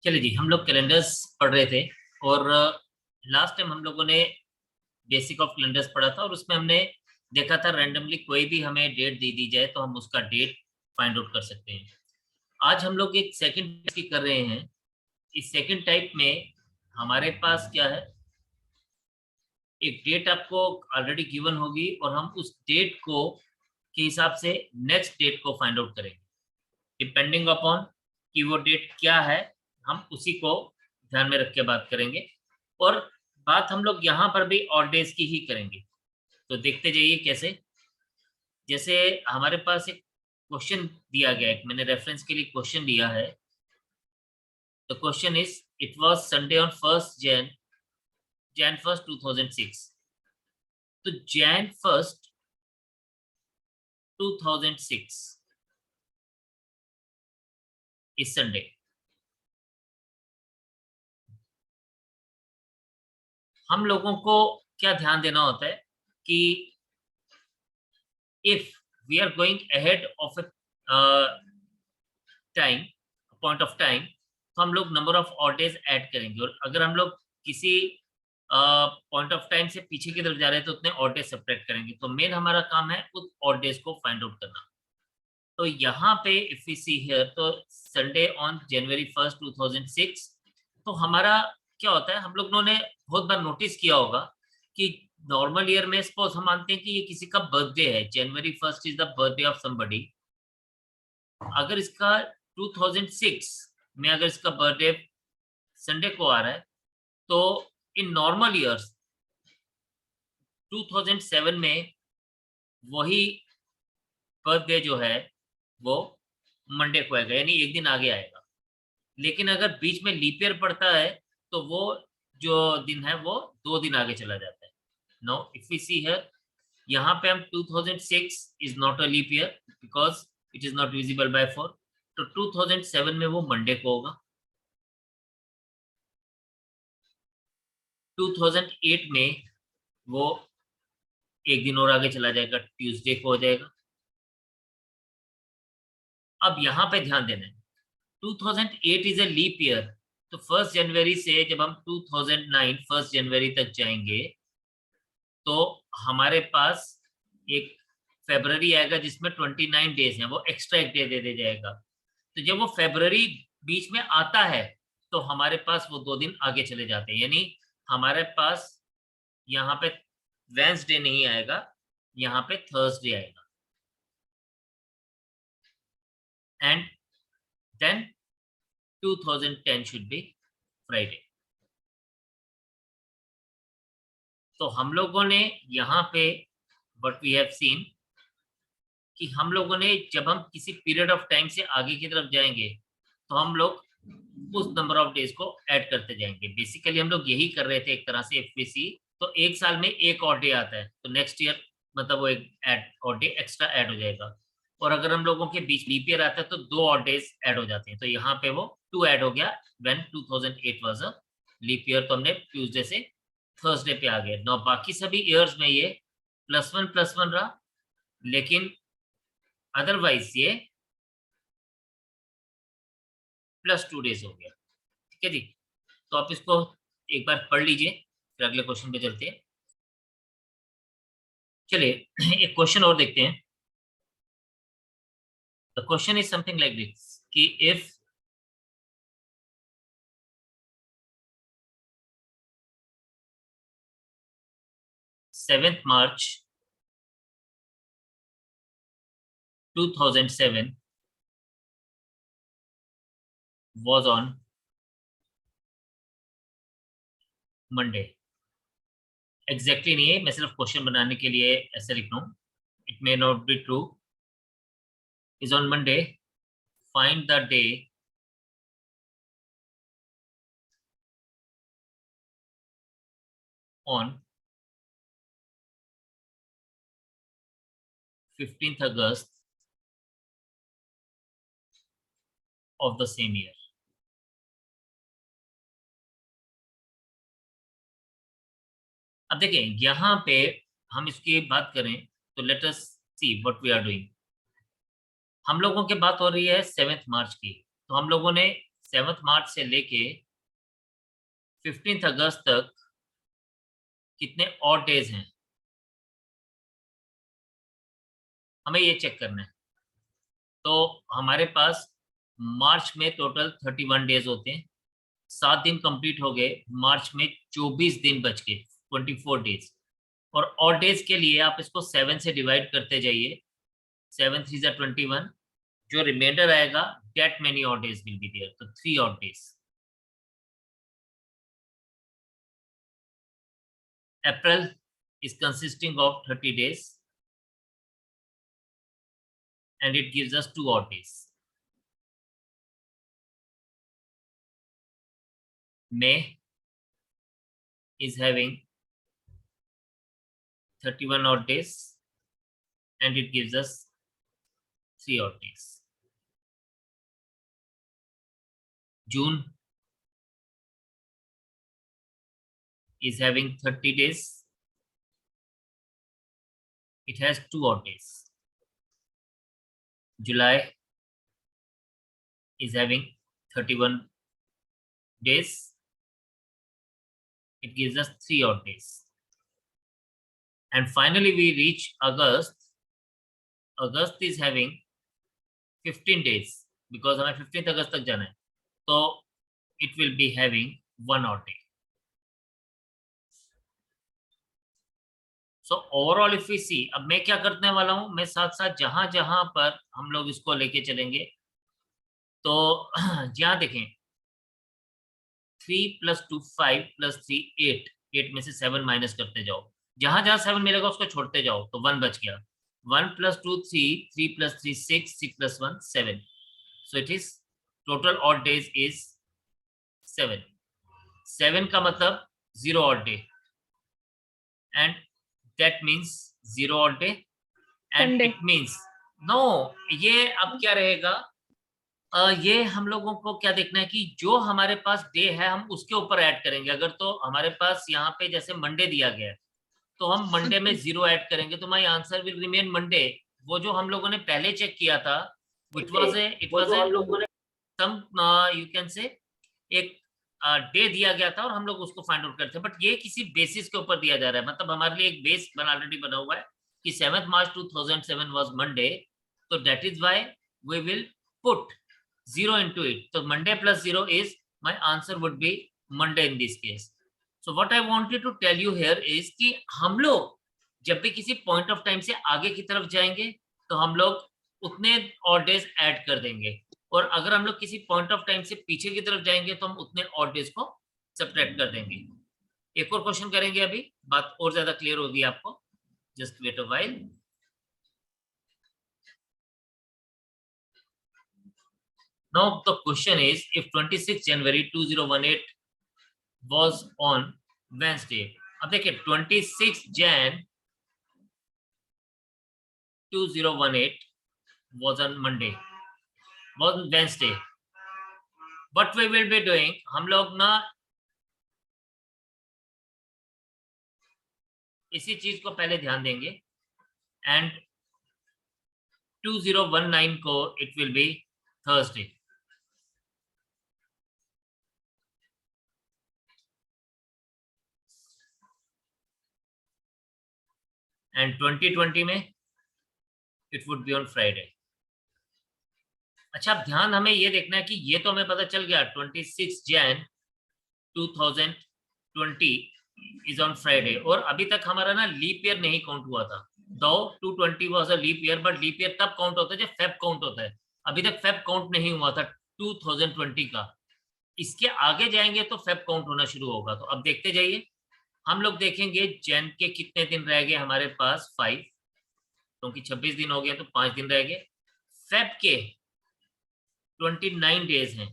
चलिए जी, हम लोग कैलेंडर्स पढ़ रहे थे और लास्ट टाइम हम लोगों ने बेसिक ऑफ कैलेंडर्स पढ़ा था और उसमें हमने देखा था रैंडमली कोई भी हमें डेट दे दी जाए तो हम उसका डेट फाइंड आउट कर सकते हैं। आज हम लोग एक सेकंड टाइप की कर रहे हैं। इस सेकंड टाइप में हमारे पास क्या है, एक डेट आपको ऑलरेडी गिवन होगी और हम उस डेट को के हिसाब से नेक्स्ट डेट को फाइंड आउट करेंगे डिपेंडिंग अपॉन कि वो डेट क्या है। हम उसी को ध्यान में रख के बात करेंगे और बात हम लोग यहाँ पर भी ऑड डेज की ही करेंगे। तो देखते जाइए कैसे। जैसे हमारे पास एक क्वेश्चन दिया गया है, मैंने रेफरेंस के लिए क्वेश्चन दिया है। The question is it was Sunday on first Jan first 2006। तो जैन फर्स्ट 2006 इस संडे। हम लोगों को क्या ध्यान देना होता है कि if we are going ahead of a time point of time तो हम लोग number of odd days add करेंगे और अगर हम लोग किसी पॉइंट ऑफ टाइम से पीछे की तरफ जा रहे हैं तो उतने ऑड डेज सब्ट्रैक्ट करेंगे। तो मेन हमारा काम है उस ऑड डेज को फाइंड आउट करना। तो यहाँ पे इफ वी सी हियर तो संडे ऑन जनवरी 1 2006। तो हमारा क्या होता है, हम लोगों ने बहुत बार नोटिस किया होगा कि नॉर्मल ईयर में सपोज हम मानते हैं कि ये किसी का बर्थडे है, जनवरी 1 is the birthday of somebody. अगर इसका 2006 में अगर इसका बर्थडे संडे को आ रहा है तो इन नॉर्मल ईयर्स 2007 में वही बर्थडे जो है वो मंडे को आएगा, यानी एक दिन आगे आएगा। लेकिन अगर बीच में लीप ईयर पड़ता है तो वो जो दिन है वो 2 दिन आगे चला जाता है। No if we see here, यहाँ पे हम 2006 is not a leap year because it is not visible by 4। तो 2007 में वो मंडे को होगा। 2008 में वो एक दिन और आगे चला जाएगा, ट्यूसडे को हो जाएगा। अब यहाँ पे ध्यान देना है, 2008 इज ए लीप ईयर। तो 1 जनवरी से जब हम 2009 1 जनवरी तक जाएंगे तो हमारे पास एक फेब्रवरी आएगा जिसमें 29 डेज हैं, वो एक्स्ट्रा एक डे दे जाएगा। तो जब वो फेब्रवरी बीच में आता है तो हमारे पास वो 2 दिन आगे चले जाते हैं, यानी हमारे पास यहाँ पे वेंसडे नहीं आएगा, यहाँ पे थर्सडे आएगा। And then 2010 should be Friday. तो हम लोगों ने यहाँ पे व्हाट वी हैव सीन कि हम लोगों ने जब हम किसी पीरियड ऑफ टाइम से आगे की तरफ जाएंगे तो हम लोग उस नंबर ऑफ डेज को ऐड करते जाएंगे। बेसिकली हम लोग यही कर रहे थे एक तरह से एफवीसी। तो एक साल में एक और डे आता है तो नेक्स्ट ईयर मतलब वो एक ऐड और डे एक्स्ट्रा ऐड हो जाएगा। और अगर हम लोगों के बीच लीप ईयर आता है तो 2 और डेज ऐड हो जाते हैं। तो यहाँ पे वो 2 ऐड हो गया when 2008 was a leap year. तो हमने ट्यूसडे से थर्सडे पे आ गए। नौ बाकी सभी ईयर्स में ये +1 +1 रहा, लेकिन अदरवाइज ये +2 डेज हो गया। ठीक है जी। तो आप इसको एक बार पढ़ लीजिए फिर अगले क्वेश्चन पे चलते हैं। चलिए एक क्वेश्चन और देखते हैं। The question is something like this कि if March 7 2007 was on Monday। Exactly नहीं है, मैं सिर्फ क्वेश्चन बनाने के लिए ऐसे लिख रहा हूँ। It may not be true. Is on Monday, find the day on 15th August of the same year। अब देखिए यहाँ पे हम इसकी बात करें तो let us see what we are doing. हम लोगों की बात हो रही है 7 मार्च की। तो हम लोगों ने 7 मार्च से लेके 15 अगस्त तक कितने ऑड डेज हैं, हमें ये चेक करना है। तो हमारे पास मार्च में टोटल 31 डेज होते हैं, 7 दिन कंप्लीट हो गए, मार्च में 24 दिन बच गए, 24 डेज। और ऑड डेज के लिए आप इसको 7 से डिवाइड करते जाइए, 7 3 जा 21, जो रिमाइंडर आएगा that many odd days will be there, तो 3 odd days. April is consisting of 30 days and it gives us 2 odd days. May is having 31 odd days and it gives us 3 odd days. June is having 30 days, it has 2 odd days. July is having 31 days, it gives us 3 odd days. And finally we reach August. August is having 15 days because हमें 15 अगस्त तक जाना है, तो it will be having 1 odd day. So overall if we see, अब मैं क्या करने वाला हूं, मैं साथ साथ जहां जहां पर हम लोग इसको लेके चलेंगे, तो जहां देखें 3 + 2 5 + 3 8, 8 में से 7 माइनस करते जाओ, जहां जहां 7 मिलेगा उसको छोड़ते जाओ, तो 1 बच गया। 1 + 2 3, 3 + 3 6, 6 + 1 7, so it is total odd days is 7. 7 का मतलब 0 odd day and that means 0 odd day and Sunday. it means no, ये अब क्या रहेगा, ये हम लोगों को क्या देखना है कि जो हमारे पास डे है हम उसके ऊपर ऐड करेंगे। अगर तो हमारे पास यहाँ पे जैसे मंडे दिया गया है तो हम मंडे में 0 ऐड करेंगे, तो my answer will remain Monday. वो जो हम लोगों ने पहले चेक किया था it was a sum you can say एक डे दिया गया था और हम लोग उसको फाइंड आउट करते हैं, बट ये किसी बेसिस के ऊपर दिया जा रहा है, मतलब हमारे लिए एक बेस ऑलरेडी बना हुआ है कि 7 मार्च 2007 वाज मंडे, तो that is why we will put 0 into it. So Monday plus 0 is my answer would be Monday in this case. So what I wanted to tell you here is कि हम लोग जब भी किसी point of time से आगे की तरफ जाएंगे तो हम लोग उतने ऑड डेज ऐड कर देंगे, और अगर हम लोग किसी पॉइंट ऑफ टाइम से पीछे की तरफ जाएंगे तो हम उतने ऑड डेज को सब्ट्रैक्ट कर देंगे। एक और क्वेश्चन करेंगे, अभी बात और ज्यादा क्लियर होगी आपको, just wait a while. Now the question is, if 26 January 2018 was on Wednesday, अब देखिए 26 Jan 2018 was on Monday, was on Wednesday. What we will be doing, हम लोग ना इसी चीज को पहले ध्यान देंगे, एंड 2019 को it will be Thursday. And 2020 में it would be on Friday. अच्छा, अब ध्यान हमें ये देखना है कि ये तो हमें पता चल गया 26 Jan 2020 इज ऑन फ्राइडे, और अभी तक हमारा ना लीप ईयर नहीं काउंट हुआ था। दो 220 was a leap year, but leap year तब काउंट होता है जब फेब काउंट होता है, अभी तक फेब काउंट नहीं हुआ था 2020 का। इसके आगे जाएंगे तो फेब काउंट होना शुरू होगा, तो अब देखते जाइए। हम लोग देखेंगे जैन के कितने दिन रह गए हमारे पास, 5, क्योंकि 26 दिन हो गए तो 5 दिन रह गए। फेब के 29 डेज हैं,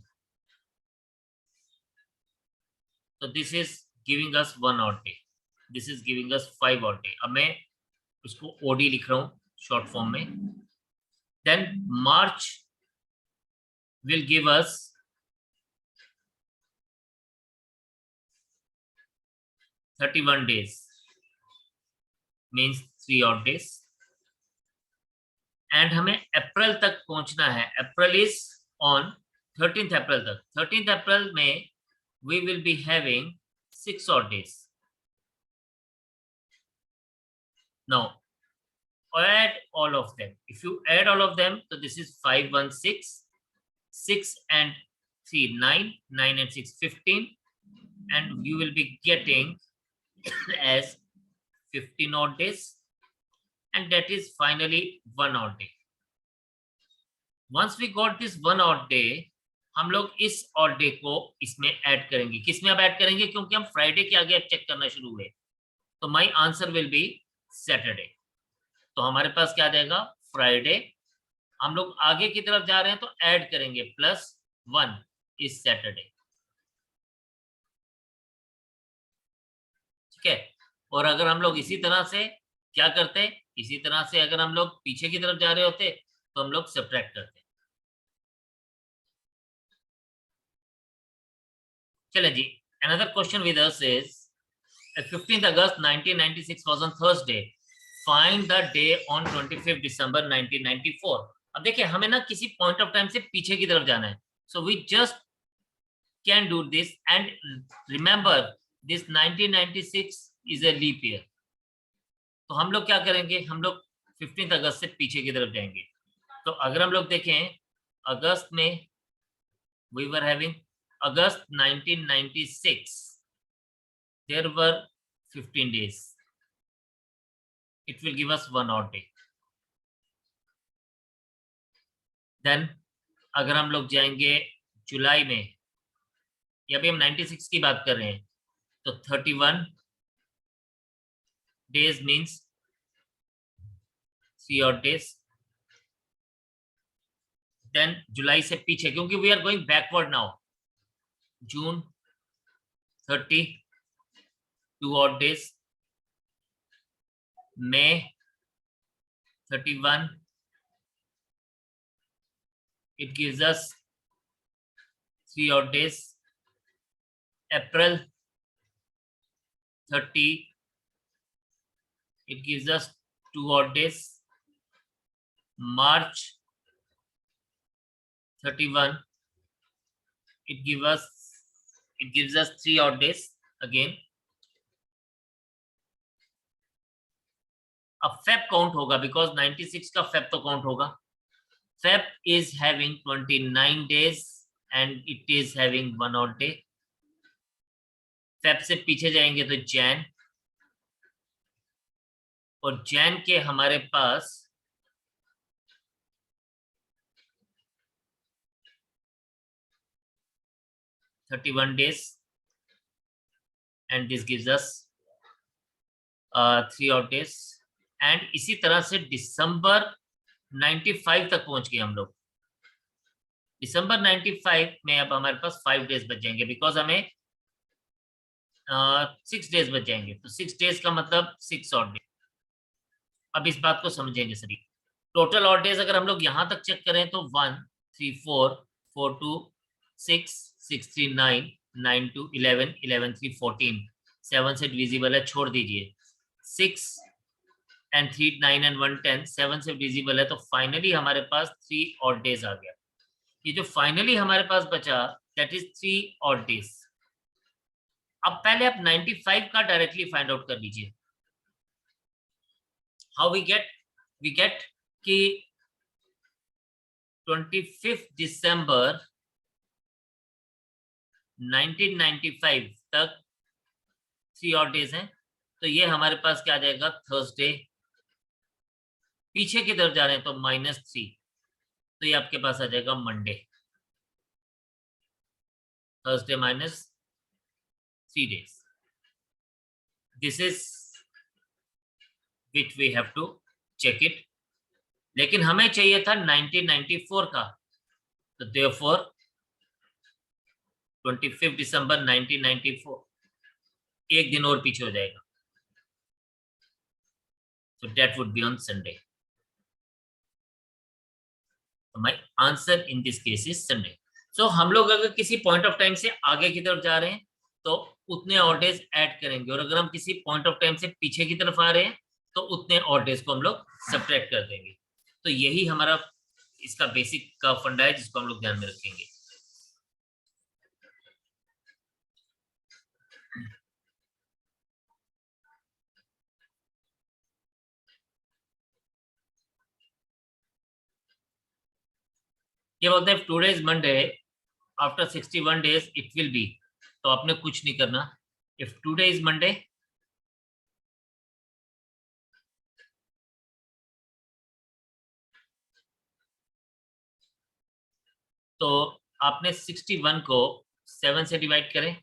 तो this is giving us 1 odd day, this is giving us 5 odd day। अब मैं उसको ओडी लिख रहा हूं शॉर्ट फॉर्म में। Then March will give us 31 days, means 3 odd days। And हमें अप्रैल तक पहुंचना है, अप्रैल इज ऑन 13th अप्रैल तक। 13th अप्रैल में we will be having 6 odd days. Now add all of them. If you add all of them, so this is 5, 1, 6, 6 and 3, 9, 9 and 6, 15, and you will be getting as 15 odd days, and that is finally 1 odd day. Once we got this 1 odd day, हम लोग इस odd day को इसमें add करेंगे। किसमें अब add करेंगे, क्योंकि हम फ्राइडे के आगे अब चेक करना शुरू हुए, तो my answer will be Saturday. तो हमारे पास क्या आ जाएगा, फ्राइडे। हम लोग आगे की तरफ जा रहे हैं तो ऐड करेंगे +1 इस सैटरडे, ठीक है। और अगर हम लोग इसी तरह से क्या करते, इसी तरह से अगर हम लोग पीछे की तरफ जा रहे होते तो हम लोग सब्ट्रैक्ट करते। चले जी, another question with us is 15th August 1996 was on Thursday. Find the day on 25th December 1994. अब देखिए हमें ना किसी पॉइंट ऑफ टाइम से पीछे की तरफ जाना है, so we just can do this and remember this 1996 is a leap year. तो हम लोग क्या करेंगे, हम लोग 15th अगस्त से पीछे की तरफ जाएंगे। तो अगर हम लोग देखें अगस्त में we were having August 1996, there were 15 days. It will give us 1 odd day. Then अगर हम लोग जाएंगे जुलाई में, या अभी हम 96 की बात कर रहे हैं, तो 31 days means 3 odd days. Then जुलाई से पीछे, क्योंकि we are going backward now, June 30, 2 odd days. May 31, it gives us 3 odd days. April 30, it gives us 2 odd days. March 31, it gives us 3 odd days again. अब Feb count होगा, because 96 का Feb तो count होगा। Feb is having 29 days and it is having 1 odd day. Feb से पीछे जाएंगे तो जैन, और जैन के हमारे पास 31 days and this gives us 3 odd days. And इसी तरह से दिसंबर 95 तक पहुंच गए हम लोग। दिसंबर 95 में अब हमारे पास 5 days बच जाएंगे, बिकॉज हमें 6 days बच जाएंगे, तो 6 days का मतलब 6 odd days। अब इस बात को समझेंगे सभी। टोटल odd days अगर हम लोग यहां तक चेक करें तो 1 3 4 4 2 6 6 3 9 9 2 11 11 3 14, 7 से डिविजिबल है, छोड़ दीजिए। 6 and 3 9 and 1 10, 7 से डिविजिबल है, तो फाइनली हमारे पास 3 odd days आ गया। ये जो फाइनली हमारे पास बचा दैट इज 3 odd days। अब पहले आप 95 का डायरेक्टली फाइंड आउट कर लीजिए। हाउ वी गेट कि 25 दिसंबर 1995 तक 3 odd days हैं, तो ये हमारे पास क्या आ जाएगा, थर्सडे। पीछे की तरफ जा रहे हैं तो -3, तो ये आपके पास आ जाएगा Monday. Thursday -3 days. This is which we have to check it. लेकिन हमें चाहिए था 1994 का, तो देयरफॉर 25 दिसंबर 1994 एक दिन और पीछे हो जाएगा, so that would be on Sunday. So my answer in this case is Sunday. So हम लोग अगर किसी पॉइंट ऑफ टाइम से आगे की तरफ जा रहे हैं तो उतने odd days ऐड करेंगे, और अगर हम किसी पॉइंट ऑफ टाइम से पीछे की तरफ आ रहे हैं तो उतने odd days को हम लोग सब्ट्रैक्ट कर देंगे। तो यही हमारा इसका बेसिक का फंडा है, जिसको हम लोग ध्यान में रखेंगे। ये बोलते हैं today is Monday, after 61 days it will be, तो आपने कुछ नहीं करना। इफ टुडे इज मंडे, तो आपने 61 को 7 से डिवाइड करें,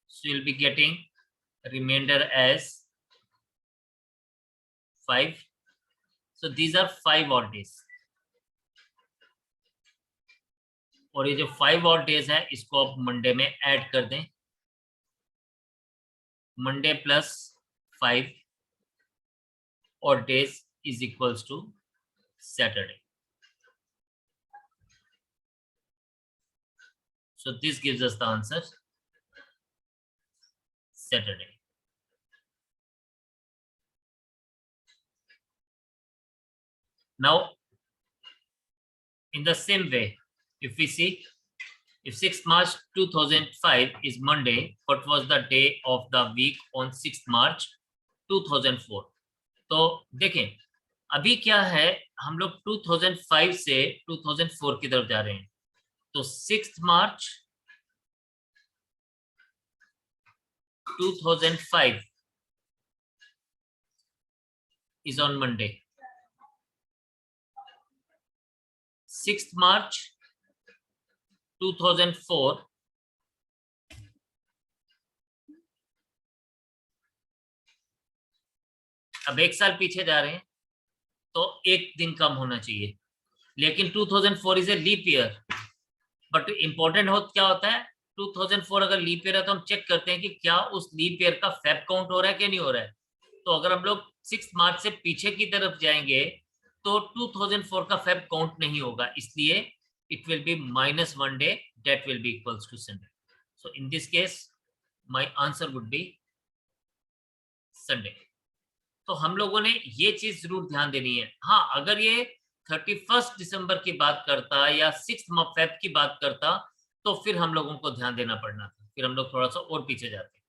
so you'll be getting remainder as 5. So these are 5 odd days, और ये जो 5 odd days है इसको आप मंडे में ऐड कर दें। Monday plus 5 odd days is equals to Saturday. So this gives us the answer Saturday. Now, in the same way, if we see, if 6th March 2005 is Monday, what was the day of the week on 6th March 2004? तो देखें अभी क्या है, हम लोग 2005 से 2004 की तरफ जा रहे हैं, तो 6th March 2005 is on Monday. 6th March 2004 अब एक साल पीछे जा रहे हैं तो एक दिन कम होना चाहिए, लेकिन 2004 is a leap year. But important क्या होता है, 2004 अगर लीप ईयर है तो हम चेक करते हैं कि क्या उस लीप ईयर का फेब काउंट हो रहा है कि नहीं हो रहा है। तो अगर हम लोग 6 मार्च से पीछे की तरफ जाएंगे तो 2004 का फेब काउंट नहीं होगा, इसलिए it will be -1 day, that will be equals to Sunday. So in this case my answer would be Sunday. तो हम लोगों ने ये चीज जरूर ध्यान देनी है। हाँ, अगर ये 31 दिसंबर की बात करता या 6 फेब की बात करता तो फिर हम लोगों को ध्यान देना पड़ना था, फिर हम लोग थोड़ा सा और पीछे जाते।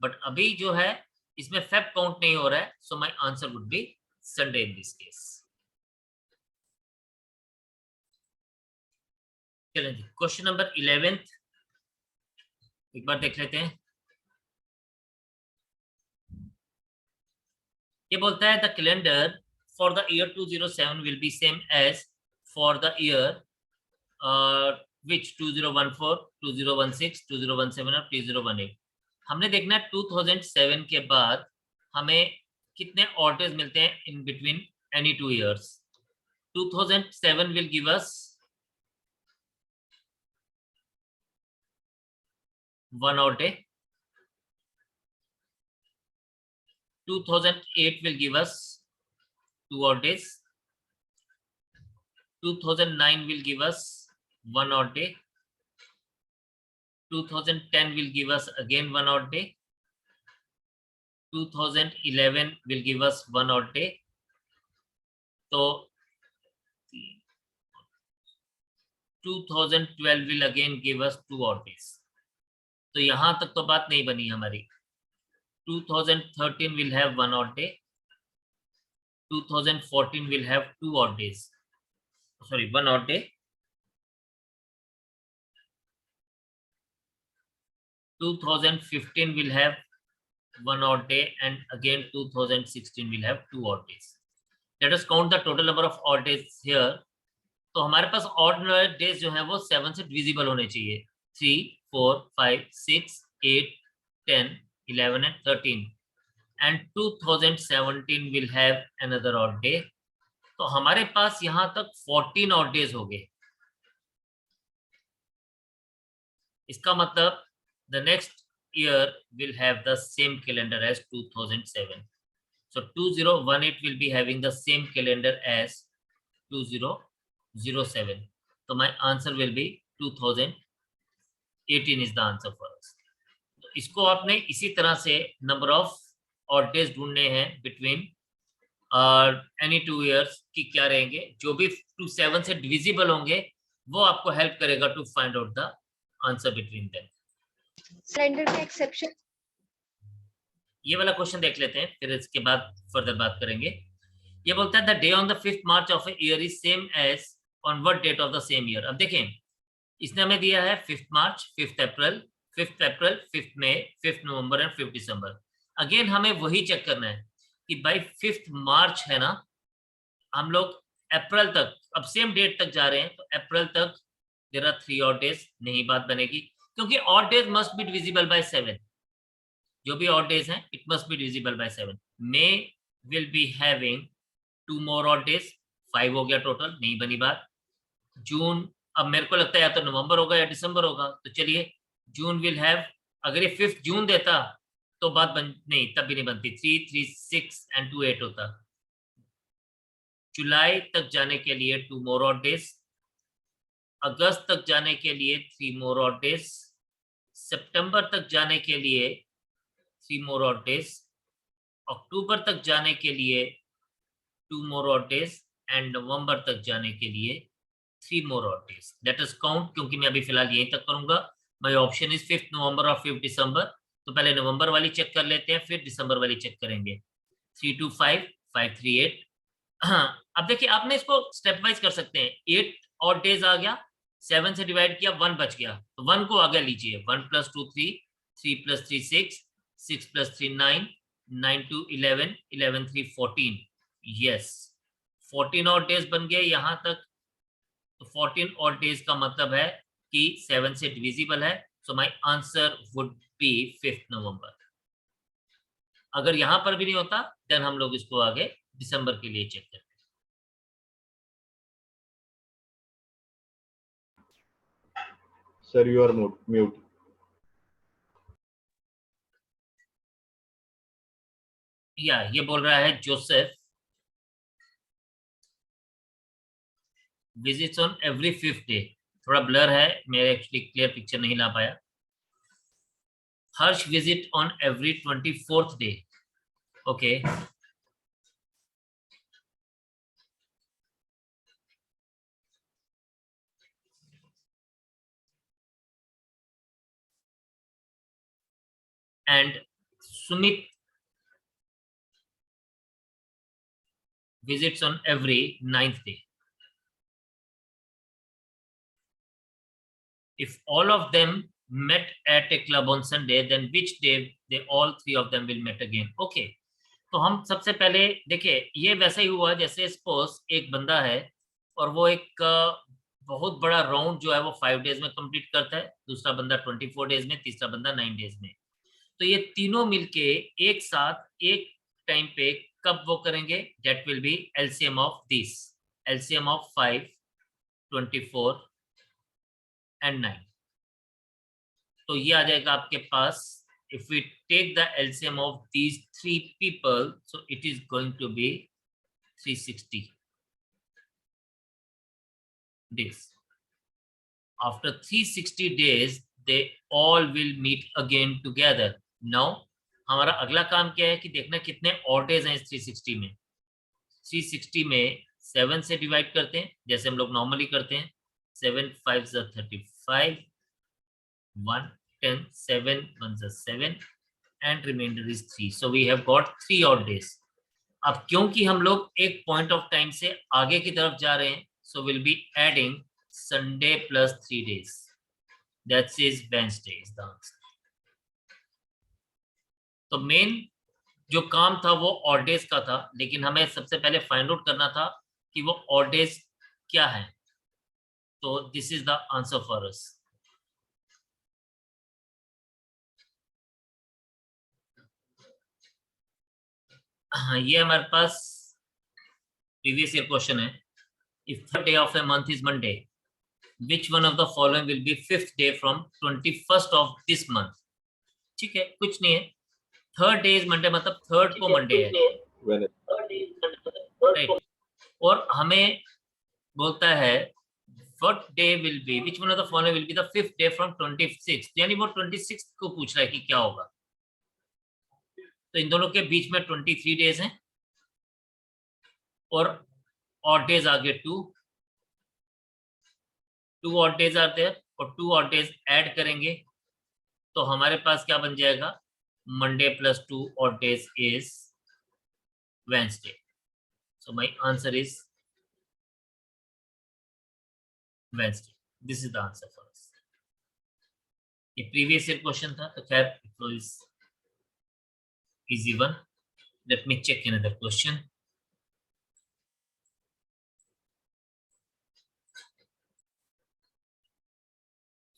बट अभी जो है इसमें फेब काउंट नहीं हो रहा है, सो my answer would be Sunday in this case. चलें जी, क्वेश्चन नंबर 11 एक बार देख लेते हैं। ये बोलता है the calendar for the year 2007 will be same as for the year which 2014, 2016, 2017 और 2018। हमने देखना है 2007 के बाद हमें कितने ऑड डेज मिलते हैं in between any 2 years। 2007 will give us 1 odd day, 2008 will give us 2 odd days, 2009 will give us 1 odd day, 2010 will give us again 1 odd day, 2011 will give us 1 odd day, तो 2012 will again give us 2 odd days। तो यहां तक तो बात नहीं बनी हमारी। 2013 will have 1 odd day, 2014 will have 2 odd days, sorry 1 odd day, 2015 will have 1 odd day, and again 2016 will have 2 odd days। Let us count the total number of odd days here। तो हमारे पास odd days जो है वो 7 से divisible होने चाहिए, 3, 4, 5, 6, 8, 10, 11 and 13, and 2017 will have another odd day। तो हमारे पास यहाँ तक 14 odd days हो गए। इसका मतलब the next year will have the same calendar as 2007। So 2018 will be having the same calendar as 2007। So my answer will be 2018 is the answer for us। तो इसको आपने इसी तरह से नंबर ऑफ ऑड डेज ढूंढने हैं between any 2 years की क्या रहेंगे, जो भी 7 से डिविजिबल होंगे वो आपको हेल्प करेगा to find out the answer between them. Calendar में एक्सेप्शन, ये वाला क्वेश्चन देख लेते हैं, फिर इसके बाद फर्दर बात करेंगे। ये बोलता है the day on the 5th March of a year is same as on what date of the same year. अब देखें, इसने हमें दिया है 5 मार्च, 5 अप्रैल, 5 मई, 5 नवंबर एंड 5 दिसंबर। अगेन हमें वही चेक करना है कि भाई 5 मार्च है ना, हम लोग अप्रैल तक, अब सेम डेट तक जा रहे हैं, तो अप्रैल तक देयर आर 3 और डेज, नहीं बात बनेगी, क्योंकि और days must be divisible by 7। जो भी और डेज हैं it must be divisible by 7। May will be having 2 मोर और डेज, 5 हो गया टोटल, नहीं बनी बात। जून, अब मेरे को लगता है या तो नवंबर होगा या दिसंबर होगा, तो चलिए जून विल हैव, अगर ये 5 जून देता तो बात बन नहीं, तब भी नहीं बनती, 3, 3, 6 एंड 2, 8 होता। जुलाई तक जाने के लिए 2 मोर और डेज, अगस्त तक जाने के लिए 3 मोर और डेज, सितंबर तक जाने के लिए 3 मोर और डेज, अक्टूबर तक जाने के लिए 2 मोर और डेज, एंड नवंबर तक जाने के लिए 3 मोर और डेज। लेट अस काउंट, क्योंकि मैं अभी फिलहाल यहीं तक करूंगा। माय ऑप्शन इज 5 नवंबर और 5 दिसंबर। तो पहले नवंबर वाली चेक कर लेते हैं, फिर दिसंबर वाली चेक करेंगे। 3 2 5, 5 3 8। हाँ, अब देखिए आपने इसको स्टेप वाइज कर सकते हैं। 8 और डेज आ गया, 7 से डिवाइड किया, 1 बच गया, तो 1 को आगे लीजिए। 1 + 2 3, 3 + 3 6, 6 + 3 9, 9 2 11, 11 3 14। यस, 14 और डेज बन गए यहां तक। तो 14 और डेज का मतलब है कि 7 से डिविजिबल है। सो माय आंसर वुड बी 5 नवंबर। अगर यहां पर भी नहीं होता देन हम लोग इसको आगे दिसंबर के लिए चेक करते हैं। Sir, you are mute. या ये बोल रहा है Joseph visits on every 5th day. थोड़ा ब्लर है, मेरे एक्चुअली क्लियर पिक्चर नहीं ला पाया। Harsh visit on every 24th day. Okay, and Sumit visits on every 9th day. If all of them met at a club on Sunday, then which day they all 3 of them will meet again? Okay, तो हम सबसे पहले देखिए, ये वैसा ही हुआ जैसे suppose एक बंदा है और वो एक बहुत बड़ा राउंड जो है वो 5 डेज में कंप्लीट करता है, दूसरा बंदा 24 डेज में, तीसरा बंदा 9 डेज में। तो ये तीनों मिलके एक साथ एक टाइम पे कब वो करेंगे, that will be LCM of this, LCM of 5, 24 and 9। तो ये आ जाएगा आपके पास, if we take the LCM of these 3 people, so it is going to be 360 days. After 360 days, they all will meet again together. Now, हमारा अगला काम क्या है कि देखना कितने और डेज हैं इस 360 में। 360 में 7 से डिवाइड करते हैं जैसे हम लोग नॉर्मली करते हैं। 7 5 35, 1 10, 7 1 7, and remainder is 3. So we have got 3 odd days. अब क्योंकि हम लोग एक पॉइंट ऑफ टाइम से आगे की तरफ जा रहे हैं, so we'll be adding Sunday plus 3 days. That is Wednesday is the answer. तो मेन जो काम था वो ऑड डेज का था, लेकिन हमें सबसे पहले फाइंड आउट करना था कि वो ऑड डेज क्या है। तो this is the answer for us. हाँ, ये हमारे पास प्रीवियस ईयर क्वेश्चन है। If third day of a month is Monday, which one of the following will be 5th day from 21st of this month? ठीक है, कुछ नहीं है। Third day is Monday मतलब थर्ड को मंडे है, right. और हमें बोलता है what day will be, which one of the following will be the 5th day from 26th, यानी वो 26th को पूछ रहा है कि क्या होगा। तो इन दोनों के बीच में 23 डेज हैं और ऑड डेज आगे 2 ऑड डेज आते हैं और 2 ऑड डेज ऐड करेंगे तो हमारे पास क्या बन जाएगा, Monday plus 2 odd days is Wednesday. So my answer is Wednesday. This is the answer for us. ये प्रीवियस ईयर क्वेश्चन था, तो खैर it was easy one. Let me check another question.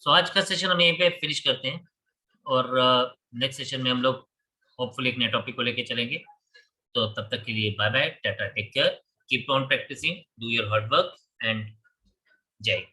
So आज का सेशन हम यहीं पे finish करते हैं और नेक्स्ट सेशन में हम लोग होपफुली एक नए टॉपिक को लेके चलेंगे. तो तब तक के लिए bye bye, tata, take care, keep on practicing, do your hard work and जय.